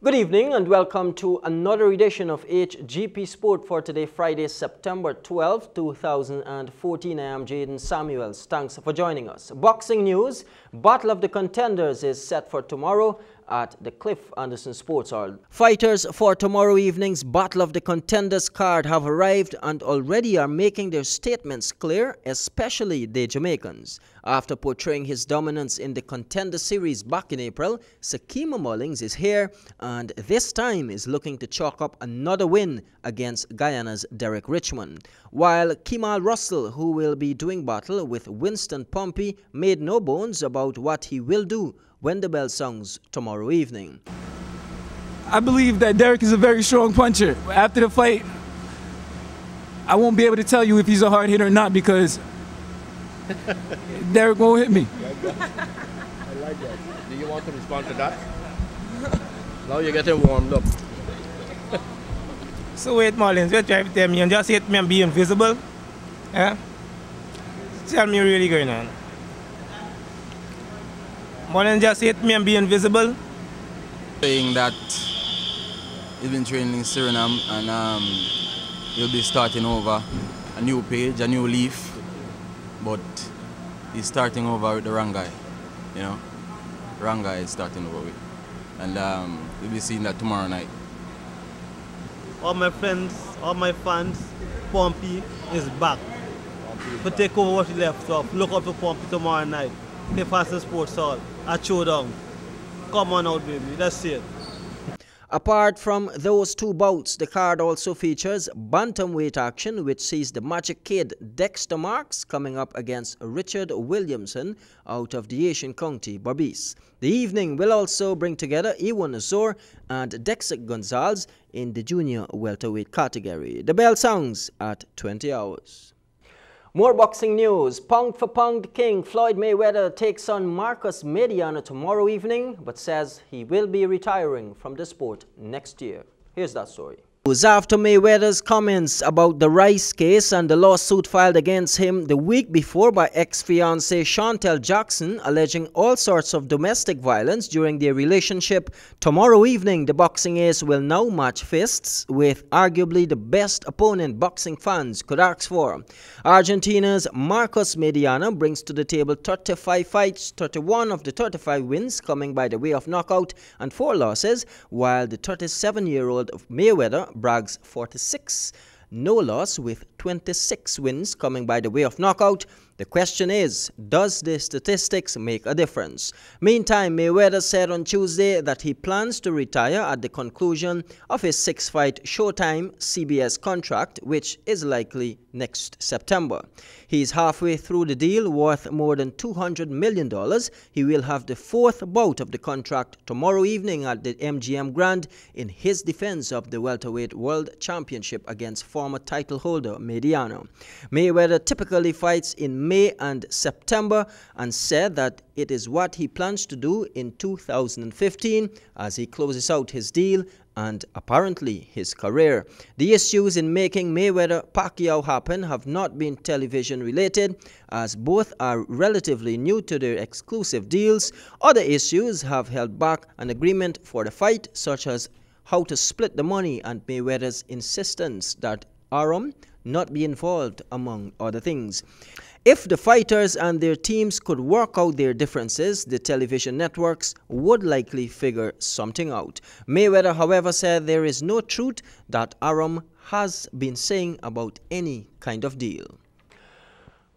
Good evening and welcome to another edition of Hgp Sport for today, Friday, September 12, 2014. I am Jaden Samuels. Thanks for joining us. Boxing news, Battle of the Contenders is set for tomorrow at the Cliff Anderson Sports Hall. Fighters for tomorrow evening's Battle of the Contenders card have arrived and already are making their statements clear, especially the Jamaicans. After portraying his dominance in the Contender Series back in April, Sakima Mullings is here and this time is looking to chalk up another win against Guyana's Derek Richmond. While Kemal Russell, who will be doing battle with Winston Pompey, made no bones about what he will do when the bell sounds tomorrow evening. I believe that Derek is a very strong puncher. After the fight, I won't be able to tell you if he's a hard hitter or not because Derek won't hit me. I like that. Do you want to respond to that? Now you're getting warmed up. So wait, Mullins, you're trying to tell me and just hit me and be invisible? Yeah? Tell me really going on. Mullins just hit me and be invisible? Saying that he's been training in Suriname and he'll be starting over a new page, a new leaf, but he's starting over with the wrong guy, you know? Wrong guy is starting over with. And we'll be seeing that tomorrow night. All my friends, all my fans, Pompey is back. To take over what he left off. Look up to Pompey tomorrow night. Cliff Anderson Sports Hall. A showdown. Come on out, baby. Let's see it. Apart from those two bouts, the card also features bantamweight action, which sees the Magic Kid Dexter Marks coming up against Richard Williamson out of the Asian county Berbice. The evening will also bring together Ewan Azor and Dexter Gonzalez in the junior welterweight category. The bell sounds at 20 hours. More boxing news. Pound for pound king Floyd Mayweather takes on Marcus Mediana tomorrow evening, but says he will be retiring from the sport next year. Here's that story. After Mayweather's comments about the Rice case and the lawsuit filed against him the week before by ex-fiancée Chantel Jackson alleging all sorts of domestic violence during their relationship, tomorrow evening the boxing ace will now match fists with arguably the best opponent boxing fans could ask for. Argentina's Marcus Mediana brings to the table 35 fights, 31 of the 35 wins coming by the way of knockout and 4 losses, while the 37-year-old Mayweather brags 46. No loss with 26 wins coming by the way of knockout. The question is, does the statistics make a difference? Meantime, Mayweather said on Tuesday that he plans to retire at the conclusion of his 6-fight Showtime CBS contract, which is likely next September. He is halfway through the deal worth more than $200 million. He will have the 4th bout of the contract tomorrow evening at the MGM Grand in his defense of the welterweight world championship against former title holder Mediana. Mayweather typically fights in May and September and said that it is what he plans to do in 2015 as he closes out his deal and apparently his career. The issues in making Mayweather-Pacquiao happen have not been television related, as both are relatively new to their exclusive deals. Other issues have held back an agreement for the fight, such as how to split the money and Mayweather's insistence that Arum not be involved, among other things. If the fighters and their teams could work out their differences, the television networks would likely figure something out. Mayweather, however, said there is no truth that Arum has been saying about any kind of deal.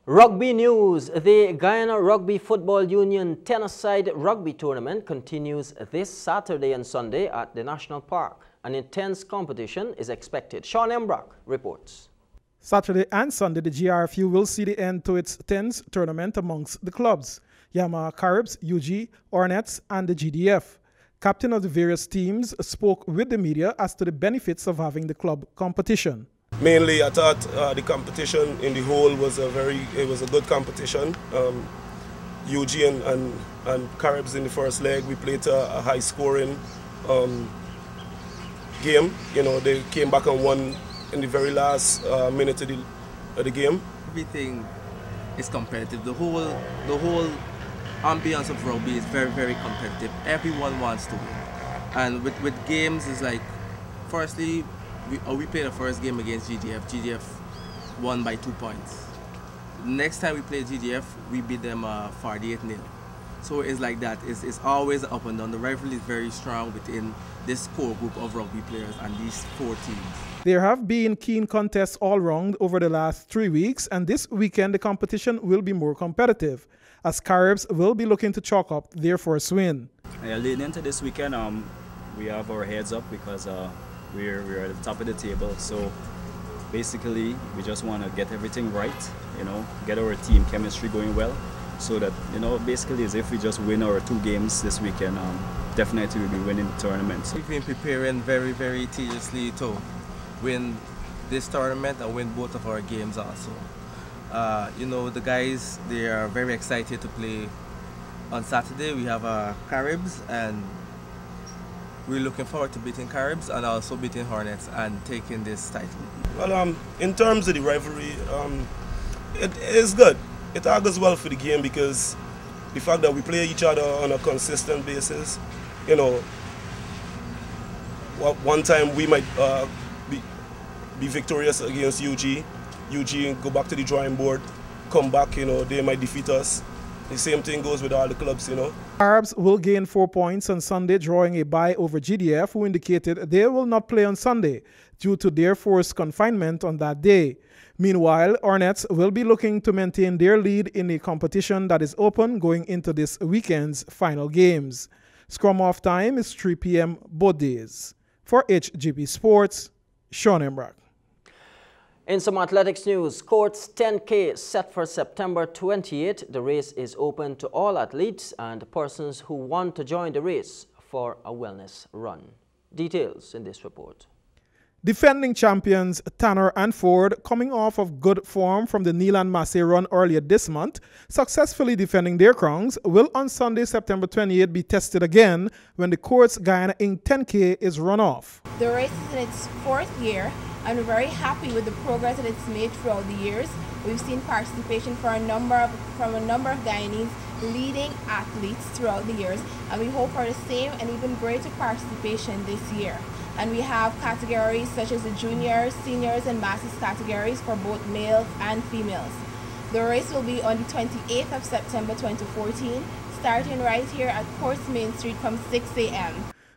Rugby news. The Guyana Rugby Football Union 10-a-side rugby tournament continues this Saturday and Sunday at the National Park. An intense competition is expected. Sean Embrock reports. Saturday and Sunday, the GRFU will see the end to its 10th tournament amongst the clubs, Yamaha Caribs, UG, Hornets, and the GDF. Captain of the various teams spoke with the media as to the benefits of having the club competition. Mainly, I thought the competition in the whole was a good competition. UG and Caribs in the first leg, we played a high-scoring game. You know, they came back and won in the very last minute of the game. Everything is competitive. The whole ambience of rugby is very, very competitive. Everyone wants to win. And with games, it's like, firstly, we played the first game against GDF. GDF won by 2 points. Next time we play GDF, we beat them 48-0. So it's like that. It's always up and down. The rivalry is very strong within this core group of rugby players and these 4 teams. There have been keen contests all round over the last 3 weeks, and this weekend the competition will be more competitive, as Caribs will be looking to chalk up their first win. Leading into this weekend, we have our heads up because we're at the top of the table. So basically, we just want to get everything right, get our team chemistry going well, so that, basically as if we just win our 2 games this weekend, definitely we'll be winning the tournament. So we've been preparing very, very tediously to win this tournament and win both of our games also. The guys, they are very excited to play on Saturday. We have Caribs, and we're looking forward to beating Caribs and also beating Hornets and taking this title. Well, in terms of the rivalry, it is good. It augurs well for the game because the fact that we play each other on a consistent basis, one time we might be victorious against UG. UG go back to the drawing board, come back, they might defeat us. The same thing goes with all the clubs, Caribs will gain 4 points on Sunday, drawing a bye over GDF, who indicated they will not play on Sunday due to their forced confinement on that day. Meanwhile, Hornets will be looking to maintain their lead in a competition that is open going into this weekend's final games. Scrum off time is 3 p.m. both days. For Hgp Sports, Sean Embrock. In some athletics news, Courts 10K set for September 28. The race is open to all athletes and persons who want to join the race for a wellness run. Details in this report. Defending champions Tanner and Ford, coming off of good form from the Neil and Massey run earlier this month, successfully defending their crowns, will on Sunday, September 28 be tested again when the Courts Guyana Inc. 10K is run off. The race is in its 4th year, and we're very happy with the progress that it's made throughout the years. We've seen participation from a number of Guyanese leading athletes throughout the years, and we hope for the same and even greater participation this year. And we have categories such as the juniors, seniors, and masters categories for both males and females. The race will be on the 28th of September 2014, starting right here at Courts Main Street from 6 a.m.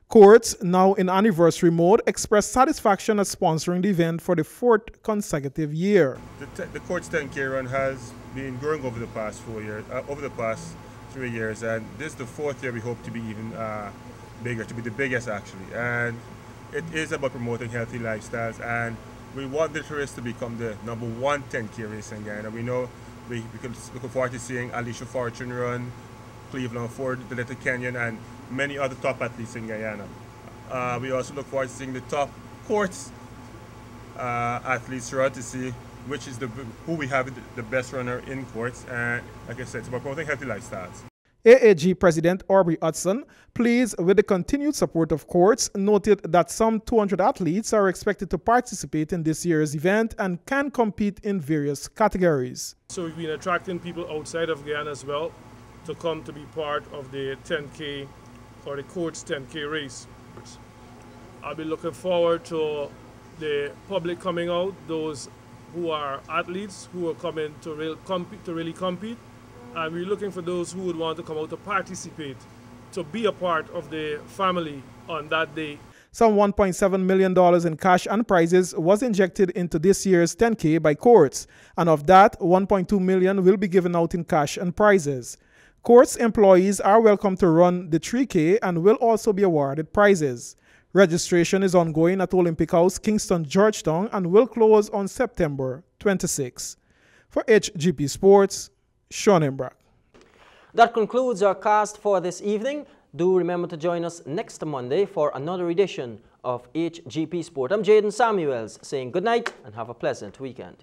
Courts, now in anniversary mode, expressed satisfaction at sponsoring the event for the 4th consecutive year. The Courts 10K run has been growing over the past 3 years, and this is the 4th year. We hope to be even bigger, to be the biggest actually. And it is about promoting healthy lifestyles, and we want this race to become the #1 10K race in Guyana. We know we could look forward to seeing Alicia Fortune run, Cleveland Ford, the Little Kenyan, and many other top athletes in Guyana. We also look forward to seeing the top Courts athletes run to see who we have the best runner in Courts. And like I said, it's about promoting healthy lifestyles. AAG President Aubrey Hudson, pleased with the continued support of Courts, noted that some 200 athletes are expected to participate in this year's event and can compete in various categories. So we've been attracting people outside of Guyana as well to come to be part of the 10K or the Courts 10K race. I'll be looking forward to the public coming out, those who are athletes who are coming to really compete. And we're looking for those who would want to come out to participate, to be a part of the family on that day. Some $1.7 million in cash and prizes was injected into this year's 10K by Courts, and of that, $1.2 million will be given out in cash and prizes. Courts employees are welcome to run the 3K and will also be awarded prizes. Registration is ongoing at Olympic House, Kingston, Georgetown, and will close on September 26. For Hgp Sports, Sean Embrock. That concludes our cast for this evening. Do remember to join us next Monday for another edition of Hgp Sport. I'm Jaden Samuels saying good night and have a pleasant weekend.